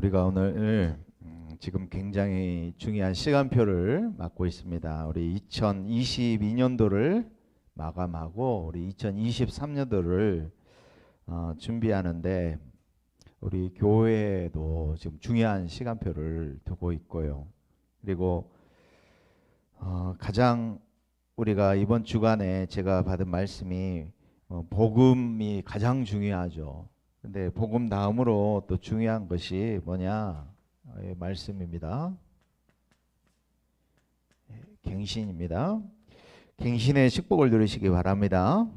우리가 오늘 지금 굉장히 중요한 시간표를 맞고 있습니다. 우리 2022년도를 마감하고 우리 2023년도를 준비하는데 우리 교회도 지금 중요한 시간표를 두고 있고요. 그리고 가장 우리가 이번 주간에 제가 받은 말씀이 복음이 가장 중요하죠. 근데 복음 다음으로 또 중요한 것이 뭐냐? 말씀입니다. 갱신입니다. 갱신의 축복을 누리시기 바랍니다.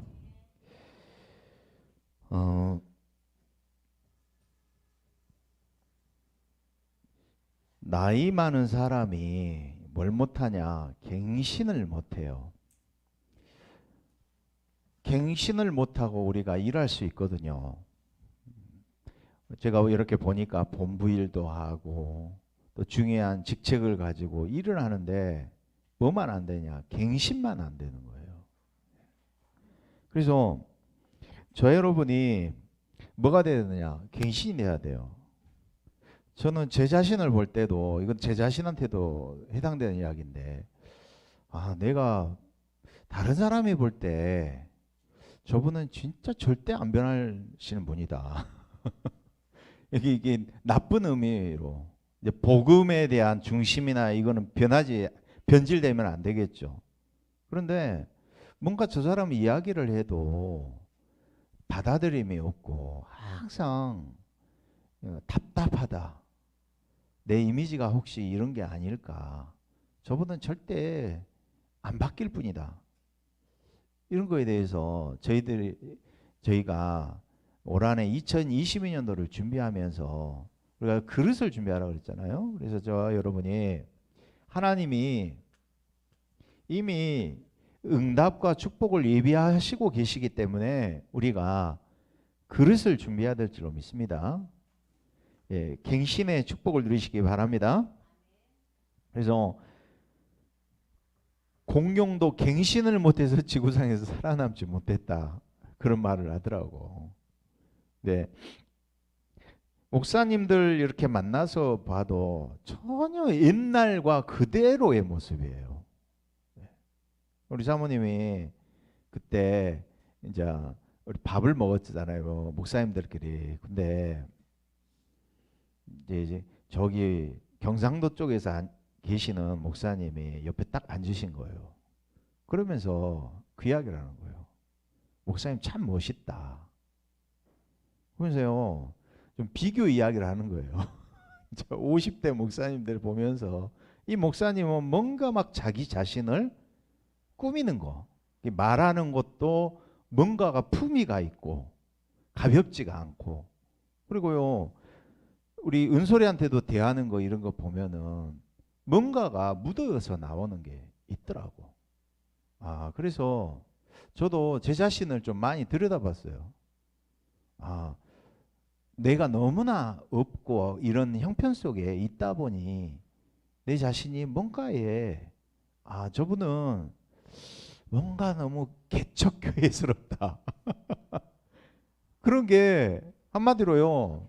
나이 많은 사람이 뭘 못하냐? 갱신을 못해요. 갱신을 못하고 우리가 일할 수 있거든요. 제가 이렇게 보니까 본부 일도 하고 또 중요한 직책을 가지고 일을 하는데 뭐만 안 되냐? 갱신만 안 되는 거예요. 그래서 저 여러분이 뭐가 돼야 되느냐? 갱신이 돼야 돼요. 저는 제 자신을 볼 때도 이건 제 자신한테도 해당되는 이야기인데 내가 다른 사람이 볼 때 저분은 진짜 절대 안 변하시는 분이다. 이게 나쁜 의미로 이제 복음에 대한 중심이나 이거는 변질되면 안 되겠죠. 그런데 뭔가 저 사람이 이야기를 해도 받아들임이 없고 항상 답답하다. 내 이미지가 혹시 이런 게 아닐까. 저분은 절대 안 바뀔 뿐이다. 이런 거에 대해서 저희가 올 한해 2022년도를 준비하면서 우리가 그릇을 준비하라고 그랬잖아요. 그래서 저와 여러분이 하나님이 이미 응답과 축복을 예비하시고 계시기 때문에 우리가 그릇을 준비해야 될 줄로 믿습니다. 갱신의 축복을 누리시기 바랍니다. 그래서 공룡도 갱신을 못해서 지구상에서 살아남지 못했다. 그런 말을 하더라고. 네. 목사님들 이렇게 만나서 봐도 전혀 옛날과 그대로의 모습이에요. 우리 사모님이 그때 이제 우리 밥을 먹었잖아요. 목사님들끼리. 근데 이제 저기 경상도 쪽에서 계시는 목사님이 옆에 딱 앉으신 거예요. 그러면서 그 이야기를 하는 거예요. 목사님 참 멋있다. 그러면서요, 좀 비교 이야기를 하는 거예요. 50대 목사님들 보면서 이 목사님은 뭔가 막 자기 자신을 꾸미는 거, 말하는 것도 뭔가가 품위가 있고 가볍지가 않고, 그리고요 우리 은솔이한테도 대하는 거 이런 거 보면은 뭔가가 묻어서 나오는 게 있더라고. 그래서 저도 제 자신을 좀 많이 들여다봤어요. 내가 너무나 없고 이런 형편 속에 있다 보니 내 자신이 뭔가에 저분은 뭔가 너무 개척교회스럽다. 그런 게 한마디로요.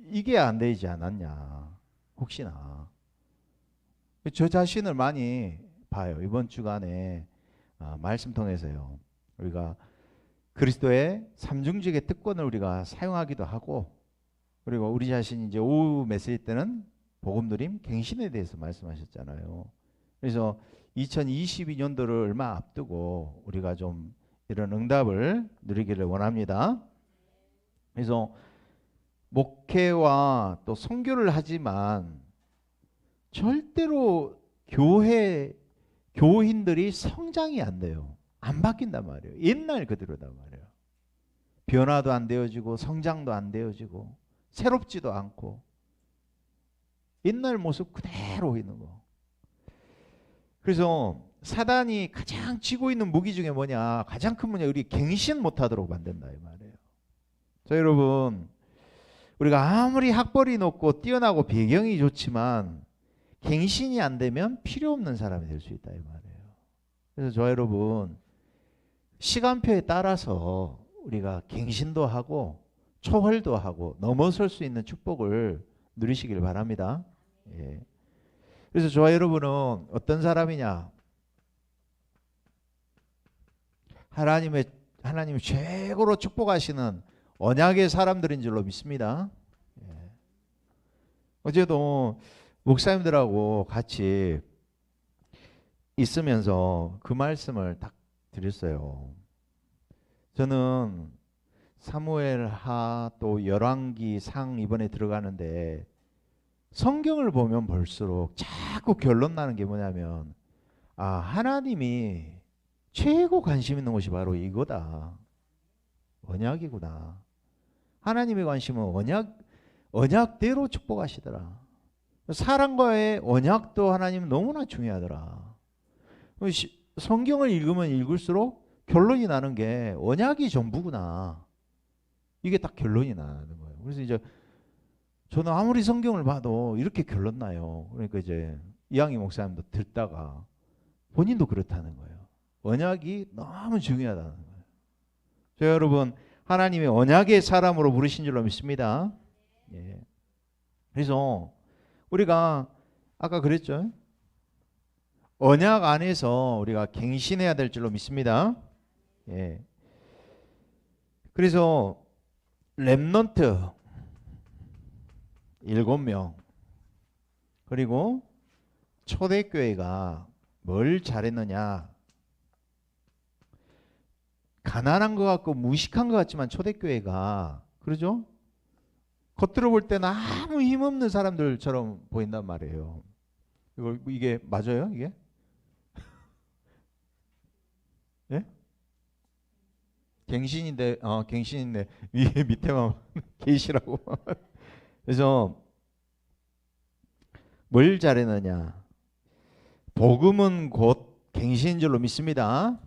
이게 안 되지 않았냐. 혹시나. 저 자신을 많이 봐요. 이번 주간에 말씀 통해서요. 우리가 그리스도의 삼중직의 특권을 우리가 사용하기도 하고, 그리고 우리 자신이 이제 오후 메시지 때는 복음 누림 갱신에 대해서 말씀하셨잖아요. 그래서 2022년도를 얼마 앞두고 우리가 좀 이런 응답을 누리기를 원합니다. 그래서 목회와 또 선교를 하지만 절대로 교인들이 성장이 안 돼요. 안 바뀐단 말이에요. 옛날 그대로단 말이에요. 변화도 안 되어지고 성장도 안 되어지고 새롭지도 않고 옛날 모습 그대로 있는 거. 그래서 사단이 가장 쥐고 있는 무기 중에 뭐냐? 가장 큰 문제, 우리 갱신 못하도록 만든다 이 말이에요. 자, 여러분, 우리가 아무리 학벌이 높고 뛰어나고 배경이 좋지만 갱신이 안 되면 필요 없는 사람이 될 수 있다 이 말이에요. 그래서 저 여러분, 시간표에 따라서 우리가 갱신도 하고 초월도 하고 넘어설 수 있는 축복을 누리시길 바랍니다. 예. 그래서 저와 여러분은 어떤 사람이냐? 하나님이 최고로 축복하시는 언약의 사람들인 줄로 믿습니다. 예. 어제도 목사님들하고 같이 있으면서 그 말씀을 딱 드렸어요. 저는 사무엘하 또 열왕기상 이번에 들어가는데 성경을 보면 볼수록 자꾸 결론 나는 게 뭐냐면 하나님이 최고 관심 있는 것이 바로 이거다. 언약이구나. 하나님의 관심은 언약대로 축복하시더라. 사람과의 언약도 하나님 너무나 중요하더라. 성경을 읽으면 읽을수록 결론이 나는 게 언약이 전부구나. 이게 딱 결론이 나는 거예요. 그래서 이제 저는 아무리 성경을 봐도 이렇게 결론 나요. 그러니까 이제 이양희 목사님도 듣다가 본인도 그렇다는 거예요. 언약이 너무 중요하다는 거예요. 저 여러분 하나님의 언약의 사람으로 부르신 줄로 믿습니다. 예. 그래서 우리가 아까 그랬죠. 언약 안에서 우리가 갱신해야 될 줄로 믿습니다. 예. 그래서 렘넌트 7명 그리고 초대교회가 뭘 잘했느냐? 가난한 것 같고 무식한 것 같지만 초대교회가 그러죠? 겉으로 볼 때는 아무 힘없는 사람들처럼 보인단 말이에요. 이게 맞아요? 이게? 예? 갱신인데 위에 밑에만 계시라고. 그래서 뭘 잘했느냐? 복음은 곧 갱신인 줄로 믿습니다.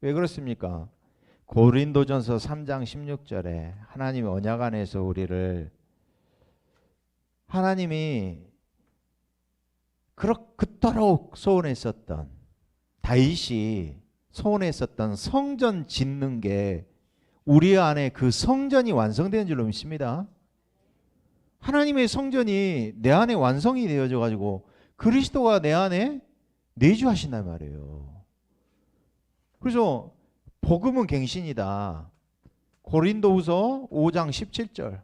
왜 그렇습니까? 고린도전서 3장 16절에 하나님의 언약 안에서 우리를 하나님이 그토록 소원했었던 다윗이 소원했었던 성전 짓는 게 우리 안에 그 성전이 완성되는 줄로 믿습니다. 하나님의 성전이 내 안에 완성이 되어져 가지고 그리스도가 내 안에 내주하신단 말이에요. 그래서 복음은 갱신이다. 고린도후서 5장 17절.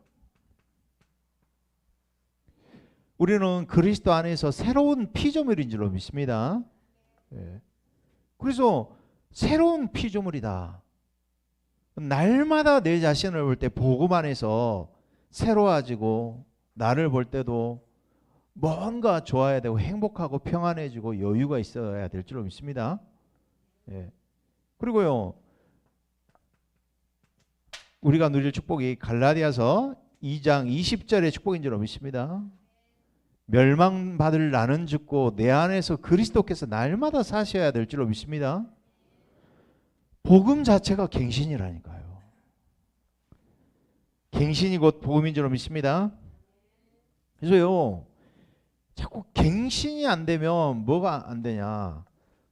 우리는 그리스도 안에서 새로운 피조물인 줄로 믿습니다. 예. 그래서 새로운 피조물이다. 날마다 내 자신을 볼 때 복음 안에서 새로워지고 나를 볼 때도 뭔가 좋아야 되고 행복하고 평안해지고 여유가 있어야 될 줄로 믿습니다. 예. 그리고요, 우리가 누릴 축복이 갈라디아서 2장 20절의 축복인 줄로 믿습니다. 멸망받을 나는 죽고 내 안에서 그리스도께서 날마다 사셔야 될 줄로 믿습니다. 복음 자체가 갱신이라니까요. 갱신이 곧 복음인 줄로 믿습니다. 그래서요, 자꾸 갱신이 안 되면 뭐가 안 되냐?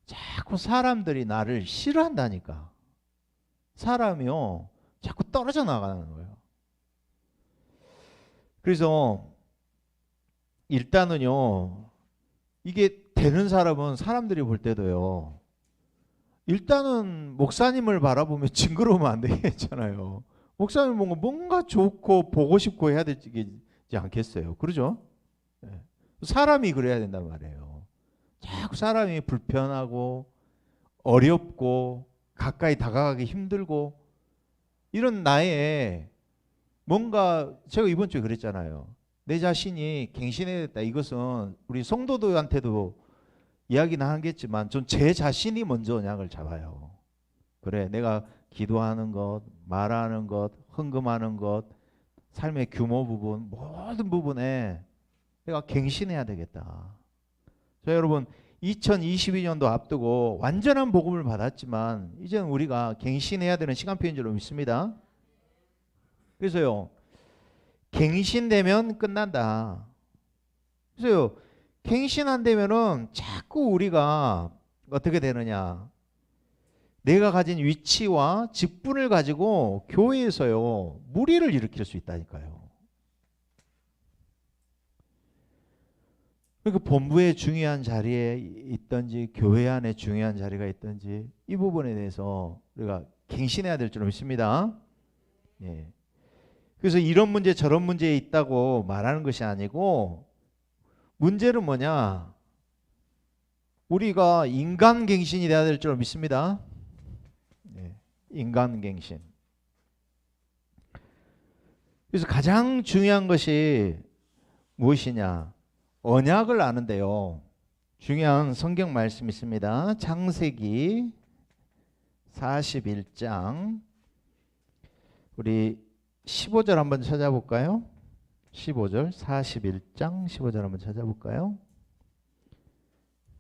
자꾸 사람들이 나를 싫어한다니까. 사람이요, 자꾸 떨어져 나가는 거예요. 그래서 일단은요, 이게 되는 사람은 사람들이 볼 때도요, 일단은 목사님을 바라보면 징그러우면 안 되겠잖아요. 목사님 뭔가 좋고 보고 싶고 해야 되지 않겠어요? 그러죠? 사람이 그래야 된단 말이에요. 자꾸 사람이 불편하고 어렵고 가까이 다가가기 힘들고 이런 나의 뭔가 제가 이번 주에 그랬잖아요. 내 자신이 갱신해야 됐다. 이것은 우리 성도들한테도 이야기는 하겠지만 전 제 자신이 먼저 언약을 잡아요. 그래, 내가 기도하는 것, 말하는 것, 헌금하는 것, 삶의 규모 부분, 모든 부분에 내가 갱신해야 되겠다. 자, 여러분 2022년도 앞두고 완전한 복음을 받았지만 이제는 우리가 갱신해야 되는 시간표인 줄로 믿습니다. 그래서요, 갱신되면 끝난다. 그래서요, 갱신 안 되면은 자꾸 우리가 어떻게 되느냐? 내가 가진 위치와 직분을 가지고 교회에서요 무리를 일으킬 수 있다니까요. 그러니까 본부의 중요한 자리에 있든지 교회 안에 중요한 자리가 있든지 이 부분에 대해서 우리가 갱신해야 될 줄 믿습니다. 예. 그래서 이런 문제 저런 문제에 있다고 말하는 것이 아니고 문제는 뭐냐? 우리가 인간갱신이 돼야 될 줄 믿습니다. 예. 인간갱신. 그래서 가장 중요한 것이 무엇이냐? 언약을 아는데요. 중요한 성경 말씀이 있습니다. 창세기 41장 우리 15절 한번 찾아볼까요? 15절 41장 15절 한번 찾아볼까요?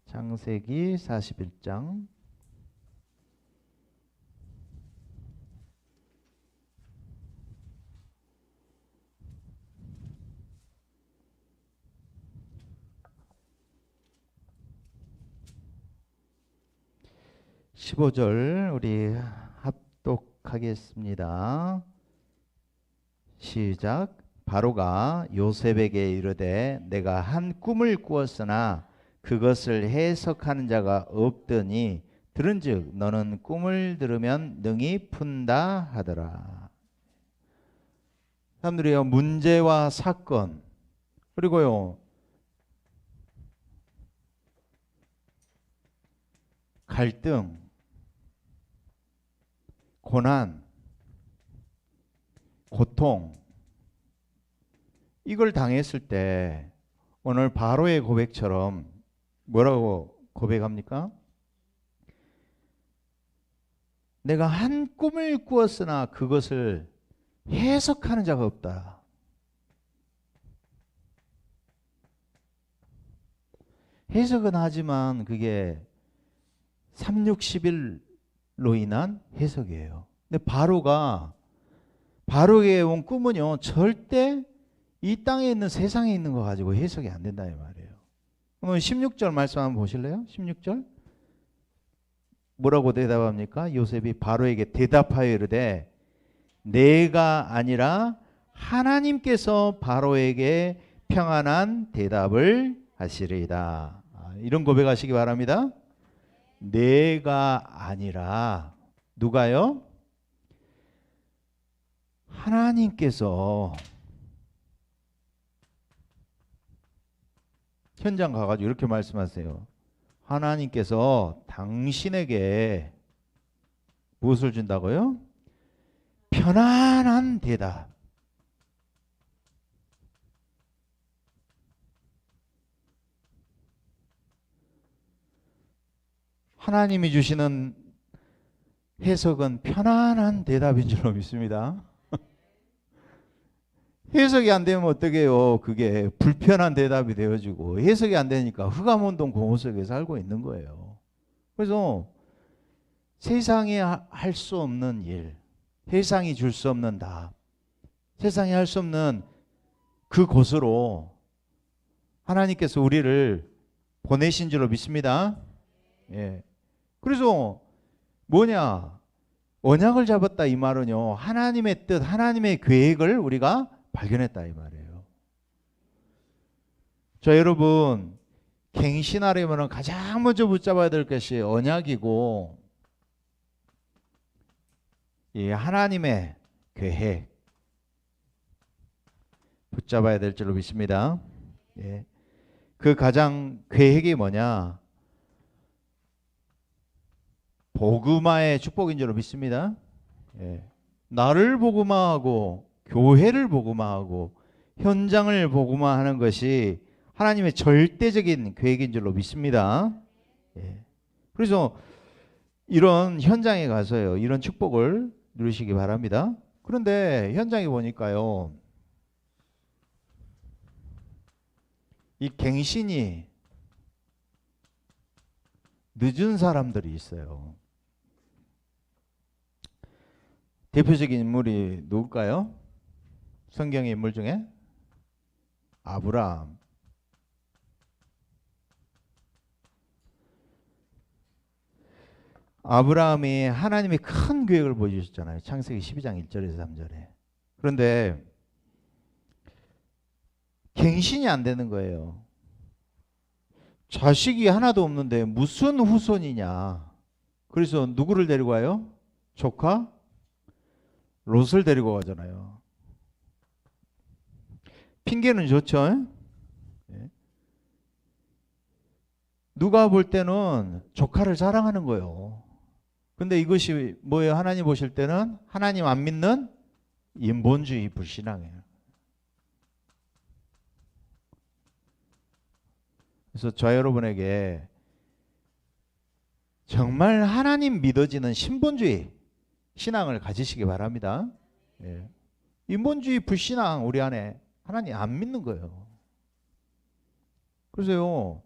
창세기 41장 15절 우리 합독하겠습니다. 시작. 바로가 요셉에게 이르되 내가 한 꿈을 꾸었으나 그것을 해석하는 자가 없더니 들은즉 너는 꿈을 들으면 능히 푼다 하더라. 사람들이요 문제와 사건 그리고요 갈등 고난, 고통 이걸 당했을 때 오늘 바로의 고백처럼 뭐라고 고백합니까? 내가 한 꿈을 꾸었으나 그것을 해석하는 자가 없다. 해석은 하지만 그게 360일로 인한 해석이에요. 근데 바로에게 온 꿈은요 절대 이 땅에 있는 세상에 있는 거 가지고 해석이 안 된다 이 말이에요. 그럼 16절 말씀 한번 보실래요? 16절 뭐라고 대답합니까? 요셉이 바로에게 대답하여 이르되 내가 아니라 하나님께서 바로에게 평안한 대답을 하시리이다. 이런 고백하시기 바랍니다. 내가 아니라 누가요? 하나님께서 현장 가가지고 이렇게 말씀하세요. 하나님께서 당신에게 무엇을 준다고요? 편안한 대답. 하나님이 주시는 해석은 편안한 대답인 줄로 믿습니다. 해석이 안 되면 어떻게 해요? 그게 불편한 대답이 되어지고 해석이 안 되니까 흑암운동 공허 속에 살고 있는 거예요. 그래서 세상이 할 수 없는 일, 세상이 줄 수 없는 답, 세상이 할 수 없는 그곳으로 하나님께서 우리를 보내신 줄로 믿습니다. 예. 그래서 뭐냐? 언약을 잡았다 이 말은요. 하나님의 뜻, 하나님의 계획을 우리가 발견했다 이 말이에요. 자, 여러분 갱신하려면 가장 먼저 붙잡아야 될 것이 언약이고 이 하나님의 계획 붙잡아야 될 줄로 믿습니다. 예. 그 가장 계획이 뭐냐? 복음화의 축복인 줄로 믿습니다. 예. 나를 복음화하고 교회를 복음화하고 현장을 복음화하는 것이 하나님의 절대적인 계획인 줄로 믿습니다. 예. 그래서 이런 현장에 가서요 이런 축복을 누리시기 바랍니다. 그런데 현장에 보니까요 이 갱신이 늦은 사람들이 있어요. 대표적인 인물이 누굴까요? 성경의 인물 중에 아브라함. 아브라함이 하나님의 큰 계획을 보여주셨잖아요. 창세기 12장 1절에서 3절에. 그런데 갱신이 안 되는 거예요. 자식이 하나도 없는데 무슨 후손이냐. 그래서 누구를 데리고 와요? 조카 롯을 데리고 가잖아요. 핑계는 좋죠. 누가 볼 때는 조카를 자랑하는 거예요. 근데 이것이 뭐예요? 하나님 보실 때는 하나님 안 믿는 인본주의 불신앙이에요. 그래서 저 여러분에게 정말 하나님 믿어지는 신본주의 신앙을 가지시기 바랍니다. 예. 인본주의 불신앙 우리 안에 하나님 안 믿는 거예요. 그래서요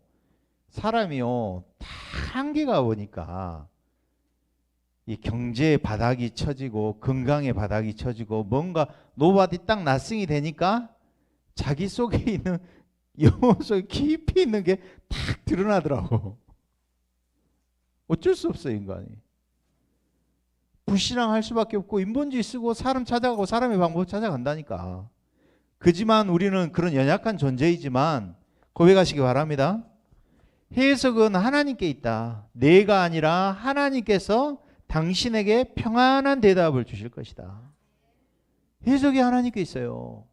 사람이요 다 한계가 오니까 이 경제의 바닥이 쳐지고 건강의 바닥이 쳐지고 뭔가 노바디 딱 나승이 되니까 자기 속에 있는 영혼 속에 깊이 있는 게 탁 드러나더라고. 어쩔 수 없어요 인간이. 불신앙할 수밖에 없고 인본주의 쓰고 사람 찾아가고 사람의 방법 찾아간다니까. 그지만 우리는 그런 연약한 존재이지만 고백하시기 바랍니다. 해석은 하나님께 있다. 내가 아니라 하나님께서 당신에게 평안한 대답을 주실 것이다. 해석이 하나님께 있어요.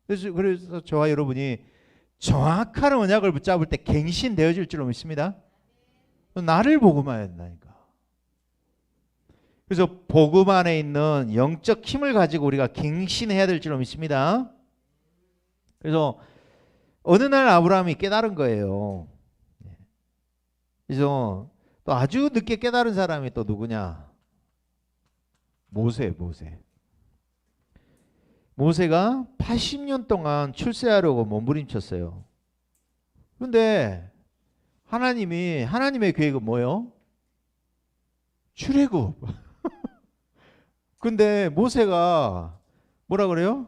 그래서 저와 여러분이 정확한 언약을 붙잡을 때 갱신되어질 줄로 믿습니다. 나를 복음해야 된다니까. 그래서 복음 안에 있는 영적 힘을 가지고 우리가 갱신해야 될 줄로 믿습니다. 그래서 어느 날 아브라함이 깨달은 거예요. 그래서 또 아주 늦게 깨달은 사람이 또 누구냐? 모세가 80년 동안 출세하려고 몸부림쳤어요. 그런데 하나님의 계획은 뭐예요? 출애굽. 근데 모세가 뭐라 그래요?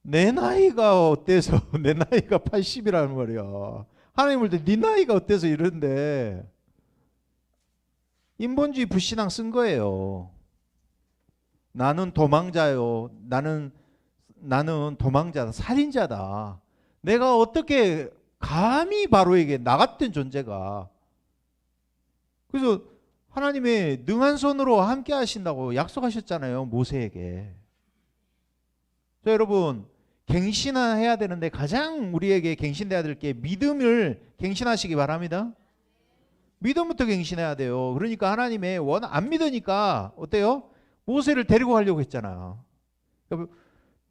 내 나이가 어때서 내 나이가 80이라는 말이야. 하나님 볼 때 네 나이가 어때서 이런데 인본주의 불신앙 쓴 거예요. 나는 도망자요. 나는 도망자다. 살인자다. 내가 어떻게 감히 바로에게 나 같은 존재가. 그래서 하나님의 능한 손으로 함께 하신다고 약속하셨잖아요. 모세에게. 자, 여러분 갱신해야 되는데 가장 우리에게 갱신돼야 될 게 믿음을 갱신하시기 바랍니다. 믿음부터 갱신해야 돼요. 그러니까 하나님의 안 믿으니까 어때요? 모세를 데리고 가려고 했잖아.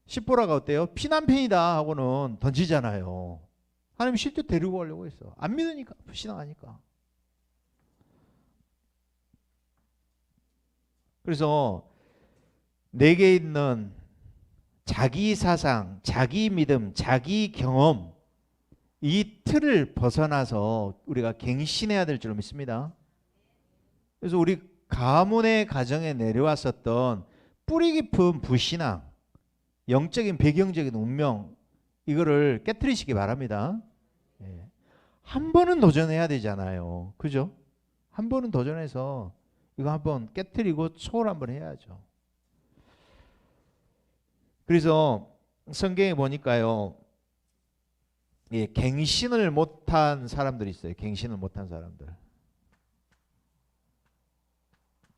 십보라가 어때요? 피난편이다 하고는 던지잖아요. 하나님 실제 데리고 가려고 했어. 안 믿으니까, 불신앙하니까. 그래서 내게 있는 자기 사상, 자기 믿음, 자기 경험 이 틀을 벗어나서 우리가 갱신해야 될 줄 믿습니다. 그래서 우리 가문의 가정에 내려왔었던 뿌리 깊은 불신앙, 영적인 배경적인 운명 이거를 깨트리시기 바랍니다. 한 번은 도전해야 되잖아요. 그죠? 한 번은 도전해서 이거 한번 깨트리고 초월 한번 해야죠. 그래서 성경에 보니까요. 갱신을 못한 사람들이 있어요. 갱신을 못한 사람들.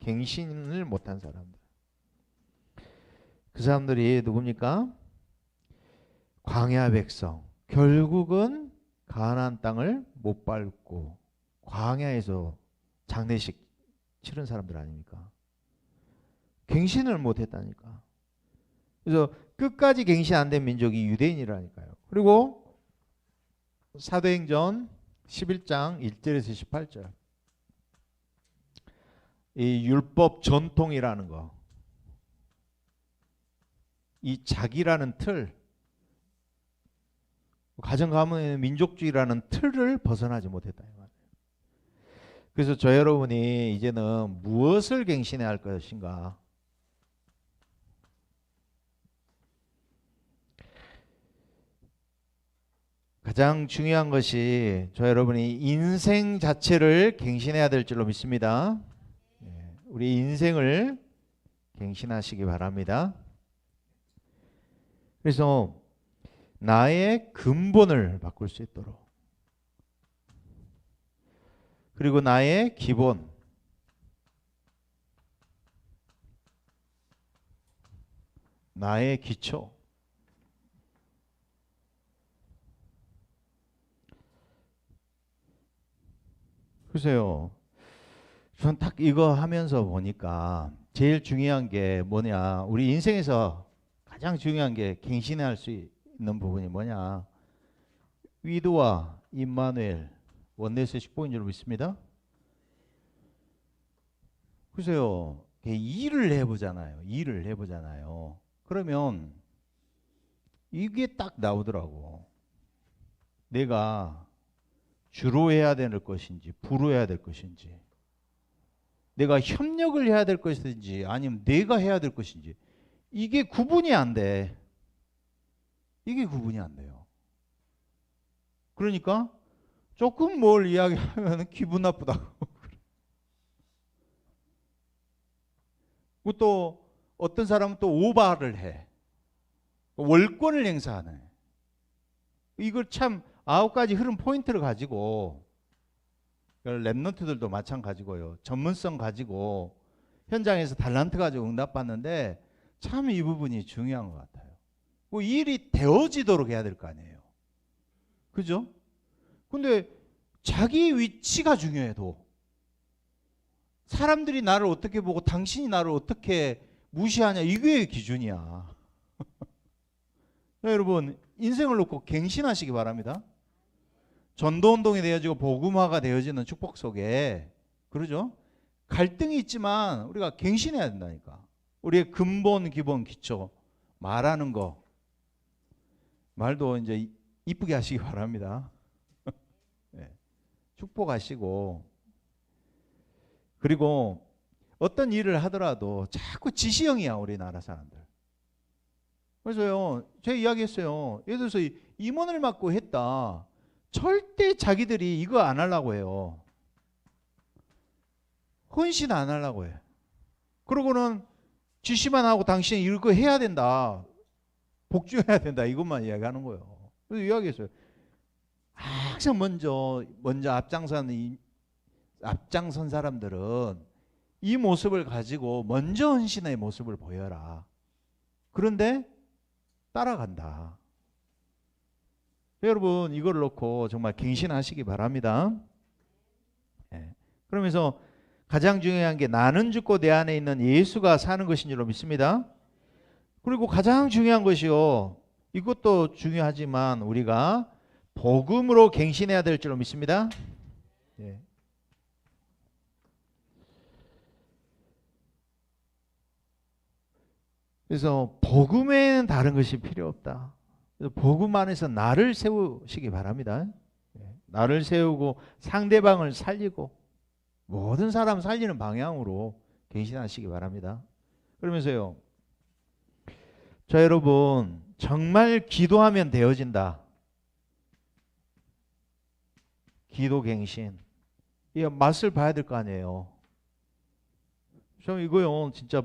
갱신을 못한 사람들. 그 사람들이 누굽니까? 광야 백성. 결국은 가나안 땅을 못 밟고 광야에서 장례식 치른 사람들 아닙니까? 갱신을 못했다니까. 그래서 끝까지 갱신 안 된 민족이 유대인이라니까요. 그리고 사도행전 11장 1절에서 18절. 이 율법 전통이라는 거. 이 자기라는 틀. 가정 가문의 민족주의라는 틀을 벗어나지 못했다. 그래서 저 여러분이 이제는 무엇을 갱신해야 할 것인가? 가장 중요한 것이 저 여러분이 인생 자체를 갱신해야 될 줄로 믿습니다. 우리 인생을 갱신하시기 바랍니다. 그래서 나의 근본을 바꿀 수 있도록, 그리고 나의 기본, 나의 기초, 글쎄요, 전 딱 이거 하면서 보니까 제일 중요한 게 뭐냐, 우리 인생에서 가장 중요한 게 갱신할 수 있는 부분이 뭐냐, 위도와 임마누엘 원내에서 축복인 줄 믿습니다. 글쎄요, 일을 해보잖아요. 일을 해보잖아요. 그러면 이게 딱 나오더라고. 내가 주로 해야 될 것인지 부로 해야 될 것인지, 내가 협력을 해야 될 것인지 아니면 내가 해야 될 것인지, 이게 구분이 안 돼. 이게 구분이 안 돼요. 그러니까 조금 뭘 이야기하면 기분 나쁘다고. 또 어떤 사람은 또 오바를 해. 월권을 행사하네. 이걸 참 9가지 흐름 포인트를 가지고, 랩런트들도 마찬가지고요, 전문성 가지고 현장에서 달란트 가지고 응답받는데 참 이 부분이 중요한 것 같아요. 뭐 일이 되어지도록 해야 될 거 아니에요. 그죠? 근데 자기 위치가 중요해도 사람들이 나를 어떻게 보고 당신이 나를 어떻게 무시하냐, 이게 기준이야. 여러분, 인생을 놓고 갱신하시기 바랍니다. 전도운동이 되어지고 복음화가 되어지는 축복 속에, 그러죠? 갈등이 있지만 우리가 갱신해야 된다니까. 우리의 근본, 기본, 기초, 말하는 거, 말도 이제 이쁘게 하시기 바랍니다. 네. 축복하시고, 그리고 어떤 일을 하더라도 자꾸 지시형이야, 우리나라 사람들. 그래서요, 제가 이야기했어요. 예를 들어서 임원을 맡고 했다. 절대 자기들이 이거 안 하려고 해요. 헌신 안 하려고 해. 그러고는 지시만 하고 당신이 이거 해야 된다, 복종해야 된다, 이것만 이야기하는 거예요. 그래서 이야기했어요. 항상 먼저 앞장선 사람들은 이 모습을 가지고 먼저 헌신의 모습을 보여라. 그런데 따라간다. 여러분, 이걸 놓고 정말 갱신하시기 바랍니다. 네. 그러면서 가장 중요한 게 나는 죽고 내 안에 있는 예수가 사는 것인 줄로 믿습니다. 그리고 가장 중요한 것이요, 이것도 중요하지만 우리가 복음으로 갱신해야 될 줄로 믿습니다. 네. 그래서 복음에는 다른 것이 필요 없다. 그래서 복음 안에서 나를 세우시기 바랍니다. 나를 세우고 상대방을 살리고 모든 사람 살리는 방향으로 갱신하시기 바랍니다. 그러면서요, 자, 여러분, 정말 기도하면 되어진다. 기도 갱신. 이 맛을 봐야 될 거 아니에요. 저 이거요, 진짜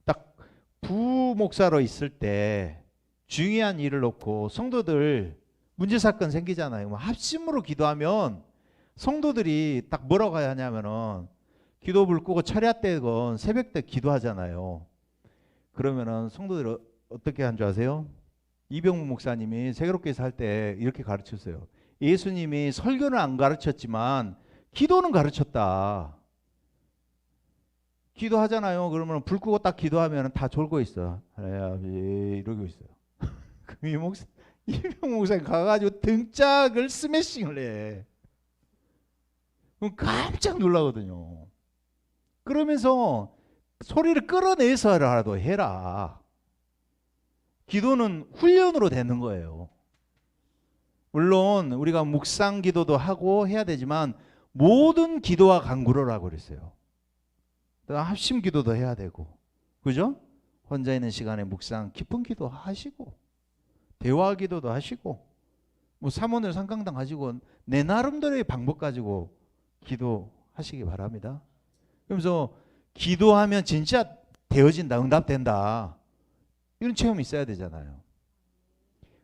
딱 부목사로 있을 때 중요한 일을 놓고 성도들 문제 사건 생기잖아요. 합심으로 기도하면 성도들이 딱 뭐라고 하냐면은, 기도불 끄고 철야 때건 새벽 때 기도하잖아요. 그러면은 성도들이 어떻게 한 줄 아세요? 이병무 목사님이 새롭게서 할 때 이렇게 가르쳤어요. 예수님이 설교는 안 가르쳤지만 기도는 가르쳤다. 기도하잖아요. 그러면 불 끄고 딱 기도하면 다 졸고 있어. 이러고 있어요. 그럼 이병무 목사님 가가지고 등짝을 스매싱을 해. 그럼 깜짝 놀라거든요. 그러면서 소리를 끌어내서라도 해라. 기도는 훈련으로 되는 거예요. 물론 우리가 묵상 기도도 하고 해야 되지만 모든 기도와 간구로라고 그랬어요. 합심 기도도 해야 되고, 그죠? 혼자 있는 시간에 묵상 깊은 기도 하시고, 대화 기도도 하시고, 뭐 삼원을 삼강당 가지고 내 나름대로의 방법 가지고 기도하시기 바랍니다. 그러면서 기도하면 진짜 되어진다, 응답된다. 이런 체험이 있어야 되잖아요.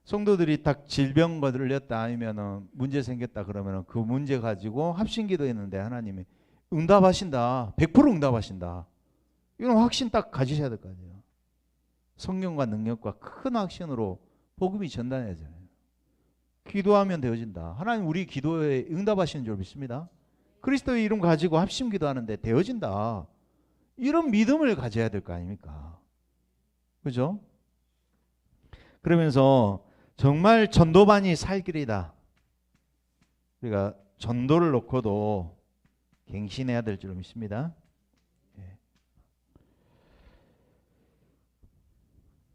성도들이 딱 질병 걸렸다 아니면 문제 생겼다 그러면 그 문제 가지고 합심기도했는데 하나님이 응답하신다, 100% 응답하신다, 이런 확신 딱 가지셔야 될 거 아니에요. 성령과 능력과 큰 확신으로 복음이 전달해져요. 기도하면 되어진다. 하나님 우리 기도에 응답하시는 줄 믿습니다. 그리스도의 이름 가지고 합심기도하는데 되어진다. 이런 믿음을 가져야 될 거 아닙니까? 그죠? 그러면서 정말 전도반이 살 길이다. 우리가 전도를 놓고도 갱신해야 될 줄 믿습니다.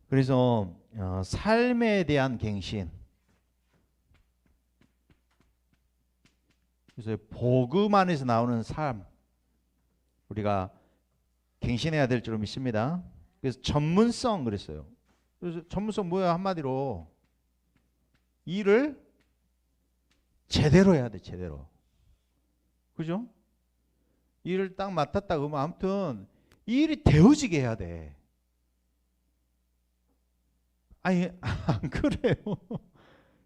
그래서 삶에 대한 갱신. 그래서 복음 안에서 나오는 삶 우리가 갱신해야 될 줄 믿습니다. 그래서 전문성 그랬어요. 그래서 전문성 뭐야? 한마디로 일을 제대로 해야 돼. 제대로. 그죠? 일을 딱 맡았다 그러면 아무튼 이 일이 되어지게 해야 돼. 아니 안 그래요.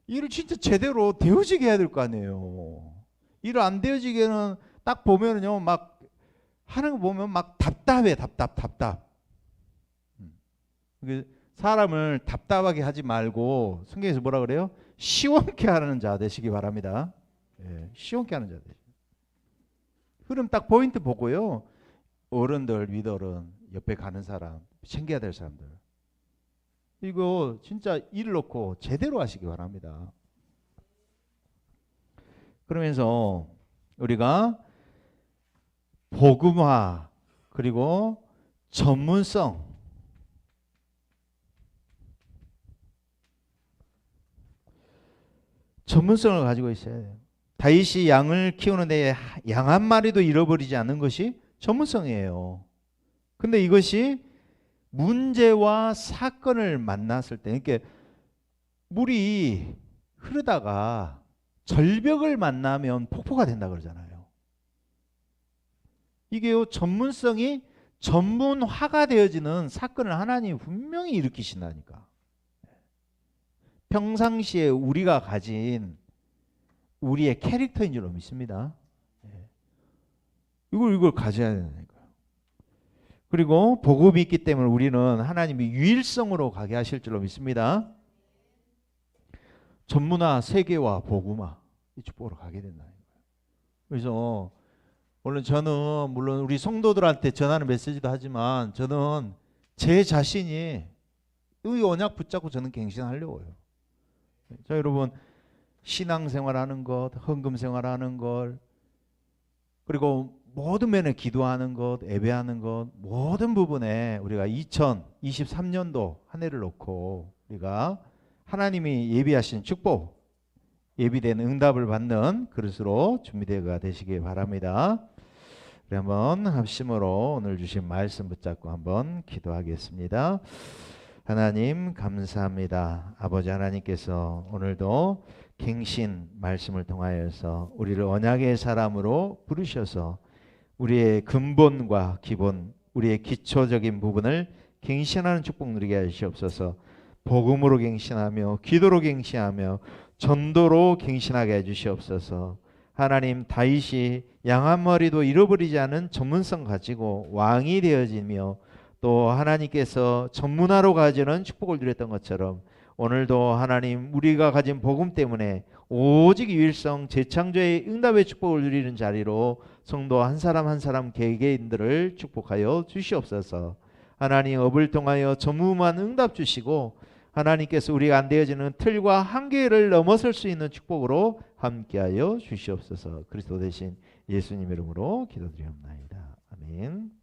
일을 진짜 제대로 되어지게 해야 될 거 아니에요. 일을 안 되어지게는 딱 보면은요 막 하는 거 보면 막 답답해. 답답. 사람을 답답하게 하지 말고 성경에서 뭐라 그래요? 시원케 하는 자 되시기 바랍니다. 시원케 하는 자 되시기. 흐름 딱 포인트 보고요. 어른들, 윗어른, 옆에 가는 사람, 챙겨야 될 사람들. 이거 진짜 일을 놓고 제대로 하시기 바랍니다. 그러면서 우리가 복음화 그리고 전문성을 가지고 있어야 돼요. 다윗이 양을 키우는데 양 한 마리도 잃어버리지 않는 것이 전문성이에요. 근데 이것이 문제와 사건을 만났을 때, 그러니까 물이 흐르다가 절벽을 만나면 폭포가 된다 그러잖아요. 이게요, 전문성이 전문화가 되어지는 사건을 하나님이 분명히 일으키신다니까. 평상시에 우리가 가진 우리의 캐릭터인 줄 믿습니다. 이걸 가져야 되니까요. 그리고 복음이 있기 때문에 우리는 하나님이 유일성으로 가게 하실 줄로 믿습니다. 전문화, 세계화, 복음화 이 축복으로 가게 된다는 거예요. 그래서 물론 우리 성도들한테 전하는 메시지도 하지만 저는 제 자신이 이 언약 붙잡고 저는 갱신하려고요. 자, 여러분 신앙생활하는 것, 헌금생활하는 것, 그리고 모든 면에 기도하는 것, 예배하는 것, 모든 부분에 우리가 2023년도 한 해를 놓고 우리가 하나님이 예비하신 축복, 예비된 응답을 받는 그릇으로 준비되가 되시기 바랍니다. 우리 한번 합심으로 오늘 주신 말씀 붙잡고 한번 기도하겠습니다. 하나님 감사합니다. 아버지 하나님께서 오늘도 갱신 말씀을 통하여서 우리를 언약의 사람으로 부르셔서 우리의 근본과 기본, 우리의 기초적인 부분을 갱신하는 축복 누리게 하시옵소서. 복음으로 갱신하며 기도로 갱신하며 전도로 갱신하게 해주시옵소서. 하나님 다윗이 양 한 마리도 잃어버리지 않은 전문성 가지고 왕이 되어지며 또 하나님께서 전문화로 가지는 축복을 누렸던 것처럼 오늘도 하나님 우리가 가진 복음 때문에 오직 유일성 재창조의 응답의 축복을 누리는 자리로 성도 한 사람 한 사람 개개인들을 축복하여 주시옵소서. 하나님 업을 통하여 전무한 응답 주시고 하나님께서 우리가 안 되어지는 틀과 한계를 넘어설 수 있는 축복으로 함께하여 주시옵소서. 그리스도 대신 예수님 이름으로 기도드리옵나이다. 아멘.